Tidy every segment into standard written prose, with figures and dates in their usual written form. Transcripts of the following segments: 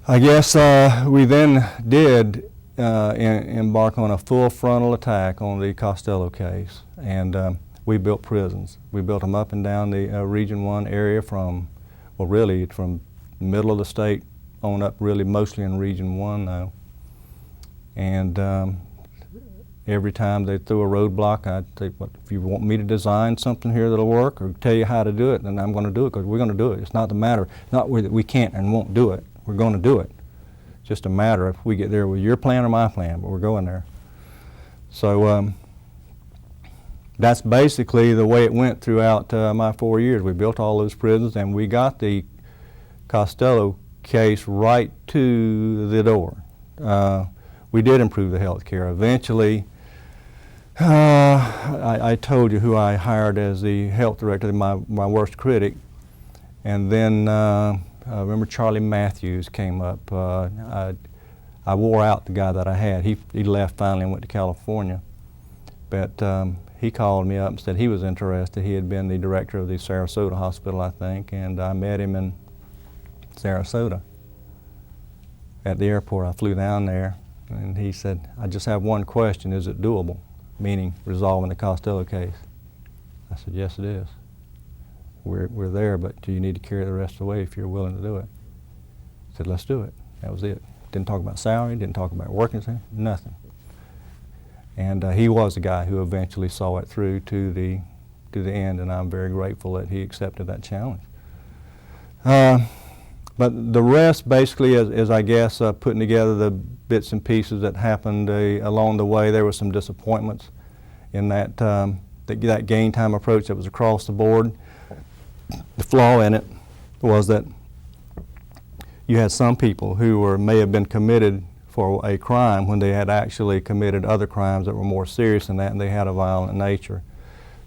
I guess we then did embark on a full frontal attack on the Costello case, and we built prisons. We built them up and down the Region 1 area from, well, really from the middle of the state on up, really mostly in Region 1 though. And every time they threw a roadblock, I'd say, well, if you want me to design something here that'll work or tell you how to do it, then I'm going to do it, because we're going to do it. It's not the matter, not that we can't and won't do it. We're going to do it. It's just a matter if we get there with your plan or my plan, but we're going there. So that's basically the way it went throughout my 4 years. We built all those prisons, and we got the Costello case right to the door. We did improve the health care. Eventually, I told you who I hired as the health director, my worst critic, and then I remember Charlie Matthews came up. I wore out the guy that I had. He left finally and went to California. But he called me up and said he was interested. He had been the director of the Sarasota hospital, I think, and I met him in Sarasota at the airport. I flew down there, and he said, I just have one question, is it doable? Meaning resolving the Costello case. I said, yes, it is. We're there, but you need to carry the rest of the way if you're willing to do it. I said, let's do it. That was it. Didn't talk about salary, didn't talk about working, nothing. And he was the guy who eventually saw it through to the end, and I'm very grateful that he accepted that challenge. But the rest basically is I guess, putting together the bits and pieces that happened along the way. There were some disappointments in that gain time approach that was across the board. The flaw in it was that you had some people who may have been committed for a crime when they had actually committed other crimes that were more serious than that, and they had a violent nature.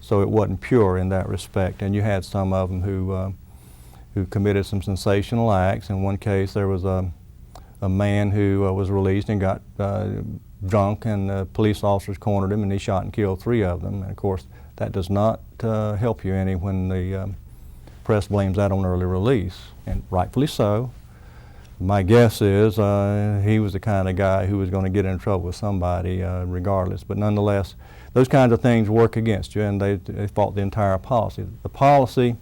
So it wasn't pure in that respect. And you had some of them who committed some sensational acts. In one case, there was a man who was released and got drunk, and police officers cornered him, and he shot and killed 3 of them. And of course, that does not help you any when the press blames that on early release, and rightfully so. My guess is he was the kind of guy who was going to get in trouble with somebody regardless. But nonetheless, those kinds of things work against you, and they fault the entire policy. The policy,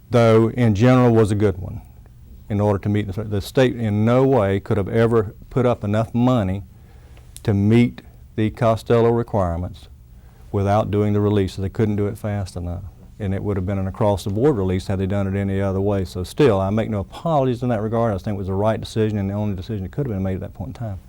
though, in general was a good one. In order to meet the state in no way could have ever put up enough money to meet the Costello requirements without doing the release. So they couldn't do it fast enough. And it would have been an across-the-board release had they done it any other way. So still, I make no apologies in that regard. I think it was the right decision and the only decision that could have been made at that point in time.